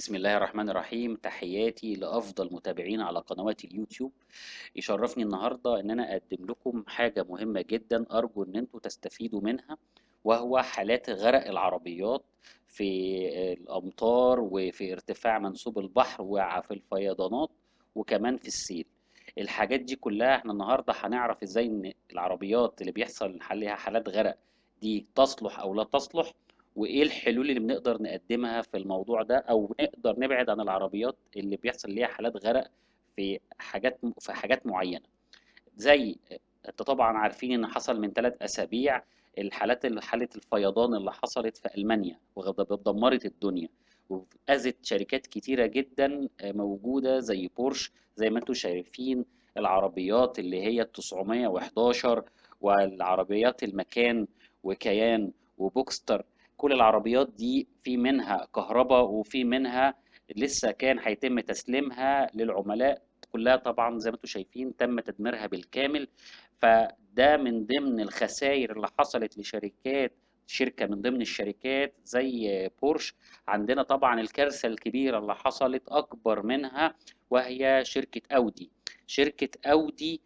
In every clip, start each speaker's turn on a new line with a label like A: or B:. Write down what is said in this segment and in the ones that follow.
A: بسم الله الرحمن الرحيم. تحياتي لأفضل متابعين على قنوات اليوتيوب. يشرفني النهاردة إن أنا أقدم لكم حاجة مهمة جدا، أرجو إن أنتوا تستفيدوا منها، وهو حالات غرق العربيات في الأمطار وفي ارتفاع منسوب البحر وفي الفيضانات وكمان في السيل. الحاجات دي كلها احنا النهاردة هنعرف ازاي ان العربيات اللي بيحصل عليها حالات غرق دي تصلح أو لا تصلح، وايه الحلول اللي بنقدر نقدمها في الموضوع ده، او نقدر نبعد عن العربيات اللي بيحصل ليها حالات غرق في حاجات معينة. زي انت طبعا عارفين ان حصل من 3 اسابيع حالة الفيضان اللي حصلت في المانيا ودمرت الدنيا واذت شركات كتيرة جدا موجودة زي بورش، زي ما انتم شايفين. العربيات اللي هي 911 والعربيات المكان وكيان وبوكستر، كل العربيات دي في منها كهرباء وفي منها لسه كان هيتم تسليمها للعملاء. كلها طبعا زي ما انتم شايفين تم تدميرها بالكامل. فده من ضمن الخسائر اللي حصلت شركة من ضمن الشركات زي بورش. عندنا طبعا الكارثة الكبيرة اللي حصلت أكبر منها، وهي شركة أودي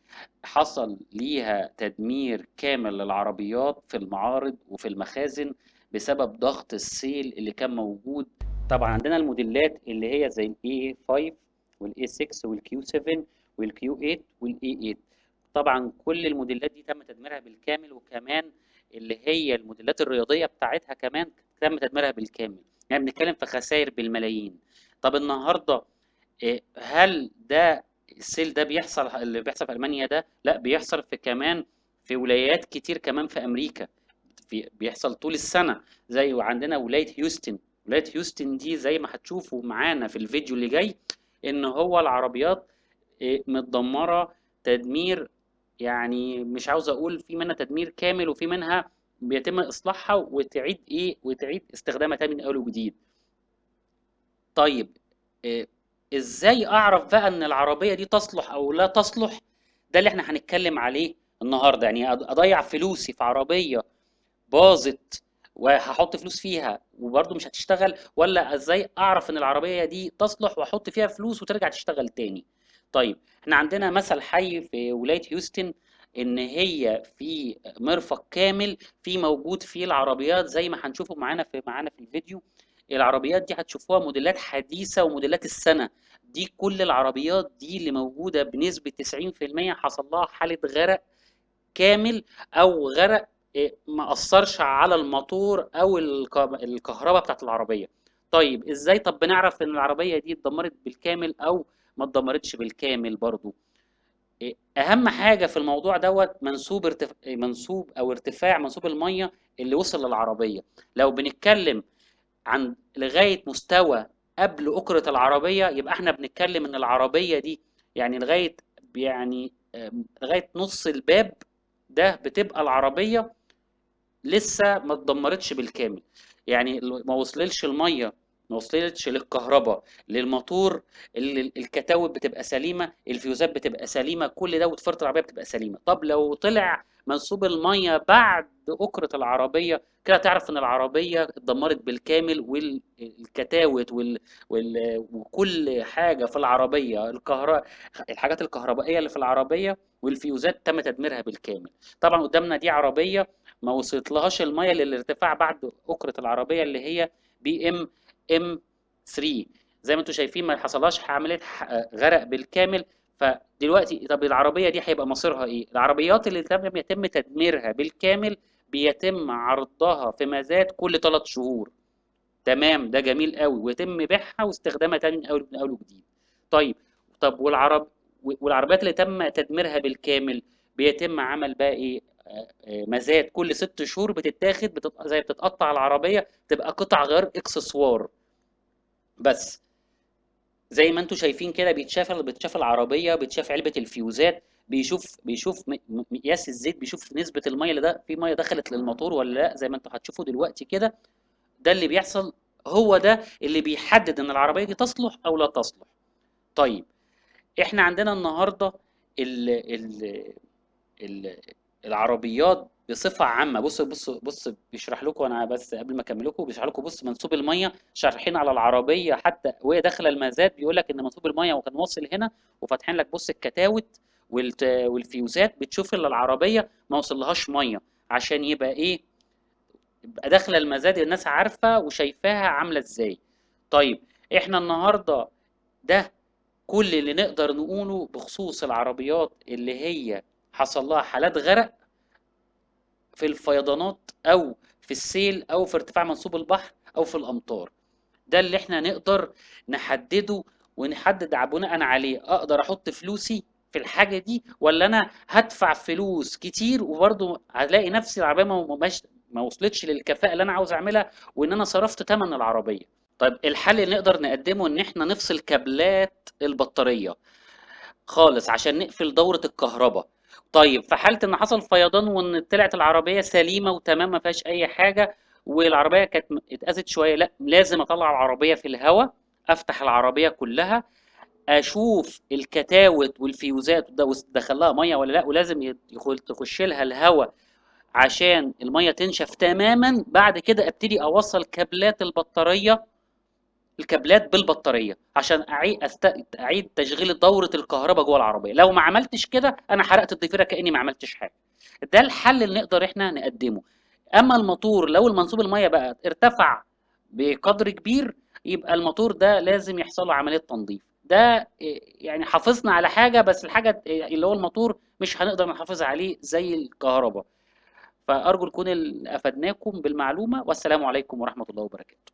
A: حصل ليها تدمير كامل للعربيات في المعارض وفي المخازن بسبب ضغط السيل اللي كان موجود. طبعا عندنا الموديلات اللي هي زي الاي 5 والاي 6 والكيو 7 والكيو 8 والاي 8. طبعا كل الموديلات دي تم تدميرها بالكامل، وكمان اللي هي الموديلات الرياضيه بتاعتها كمان تم تدميرها بالكامل. يعني بنتكلم في خسائر بالملايين. طب النهارده هل ده السيل ده بيحصل اللي بيحصل في المانيا ده؟ لا، بيحصل في كمان في ولايات كتير كمان في امريكا، بيحصل طول السنة. زي وعندنا ولاية هيوستن دي زي ما هتشوفوا معانا في الفيديو اللي جاي، ان هو العربيات متدمرة تدمير، يعني مش عاوز اقول في منها تدمير كامل وفي منها بيتم اصلاحها وتعيد استخدامها تاني من اول وجديد. طيب إيه، ازاي اعرف بقى ان العربية دي تصلح او لا تصلح؟ ده اللي احنا هنتكلم عليه النهارده. يعني اضيع فلوسي في عربية باظت وهحط فلوس فيها وبرضه مش هتشتغل، ولا ازاي اعرف ان العربية دي تصلح واحط فيها فلوس وترجع تشتغل تاني؟ طيب احنا عندنا مثل حي في ولاية هيوستن، ان هي في مرفق كامل في موجود فيه العربيات زي ما هنشوفه معانا في الفيديو. العربيات دي هتشوفوها موديلات حديثة وموديلات السنة. دي كل العربيات دي اللي موجودة بنسبة 90% حصل لها حالة غرق كامل، او غرق ما اثرش على الموتور او الكهرباء بتاعت العربيه. طيب ازاي طب بنعرف ان العربيه دي اتدمرت بالكامل او ما اتدمرتش بالكامل برضو؟ اهم حاجه في الموضوع دوت منسوب منسوب الميه اللي وصل للعربيه. لو بنتكلم عن لغايه مستوى قبل أكرة العربيه، يبقى احنا بنتكلم ان العربيه دي يعني يعني لغايه نص الباب ده بتبقى العربيه لسه ما اتدمرتش بالكامل. يعني ما وصلتش للكهرباء، للموتور، الكتاوب بتبقى سليمه، الفيوزات بتبقى سليمه، كل ده وتفرط العربيه بتبقى سليمه. طب لو طلع منسوب الميه بعد أكرة العربيه، كده تعرف ان العربيه اتدمرت بالكامل، والكتاوت وكل حاجه في العربيه الحاجات الكهربائيه اللي في العربيه والفيوزات تم تدميرها بالكامل. طبعا قدامنا دي عربيه ما وصلتلهاش الميه للارتفاع بعد أكرة العربية اللي هي ام 3. زي ما انتم شايفين ما حصلهاش عملية غرق بالكامل. فدلوقتي طب العربية دي هيبقى مصيرها ايه؟ العربيات اللي يتم تدميرها بالكامل بيتم عرضها في مزاد كل 3 شهور. تمام، ده جميل قوي، ويتم بيعها واستخدامها تاني من اول وجديد. طيب، طب والعربيات اللي تم تدميرها بالكامل بيتم عمل بقى ايه؟ مزاد كل 6 شهور بتتاخد زي بتتقطع العربيه تبقى قطع غيار اكسسوار بس. زي ما انتم شايفين كده بيتشاف العربيه، بيتشاف علبه الفيوزات، بيشوف مقياس الزيت، بيشوف نسبه الميه اللي في ميه دخلت للموتور ولا لا، زي ما انتم هتشوفوا دلوقتي كده. ده اللي بيحصل، هو ده اللي بيحدد ان العربيه دي تصلح او لا تصلح. طيب احنا عندنا النهارده ال ال ال العربيات بصفة عامة. بص بيشرح لكم، انا بس قبل ما اكمل لكم بيشرح لكم. بص، منسوب المية شارحين على العربية حتى وهي داخلة المزاد، بيقول لك ان منسوب المية وكان واصل هنا، وفاتحين لك بص الكتاوت والفيوزات، بتشوف ان العربية ما وصلهاش مية، عشان يبقى ايه، يبقى داخلة المزاد الناس عارفة وشايفاها عاملة ازاي. طيب، احنا النهاردة ده كل اللي نقدر نقوله بخصوص العربيات اللي هي حصل لها حالات غرق في الفيضانات او في السيل او في ارتفاع منسوب البحر او في الامطار. ده اللي احنا نقدر نحدده ونحدد بناء عليه اقدر احط فلوسي في الحاجة دي، ولا انا هدفع فلوس كتير وبرضه هلاقي نفسي العربية ما وصلتش للكفاءة اللي انا عاوز اعملها، وان انا صرفت ثمن العربية. طيب، الحل اللي نقدر نقدمه ان احنا نفصل كابلات البطارية خالص عشان نقفل دورة الكهرباء. طيب، في حالة ان حصل فيضان وان طلعت العربية سليمة وتمام ما فيهاش اي حاجة، والعربية كانت اتأذت شوية، لا لازم اطلع العربية في الهواء، افتح العربية كلها، اشوف الكتاوت والفيوزات ده دخل لها ميه ولا لا، ولازم تخش لها الهواء عشان الميه تنشف تماما. بعد كده ابتدي اوصل كابلات البطارية، الكابلات بالبطاريه، عشان اعيد تشغيل دوره الكهرباء جوه العربيه. لو ما عملتش كده انا حرقت الضفيره كاني ما عملتش حاجه. ده الحل اللي نقدر احنا نقدمه. اما الموتور لو المنسوب الميه بقى ارتفع بقدر كبير، يبقى الموتور ده لازم يحصل له عمليه تنظيف. ده يعني حافظنا على حاجه، بس الحاجه اللي هو الموتور مش هنقدر نحافظ عليه زي الكهرباء. فارجو نكون افدناكم بالمعلومه، والسلام عليكم ورحمه الله وبركاته.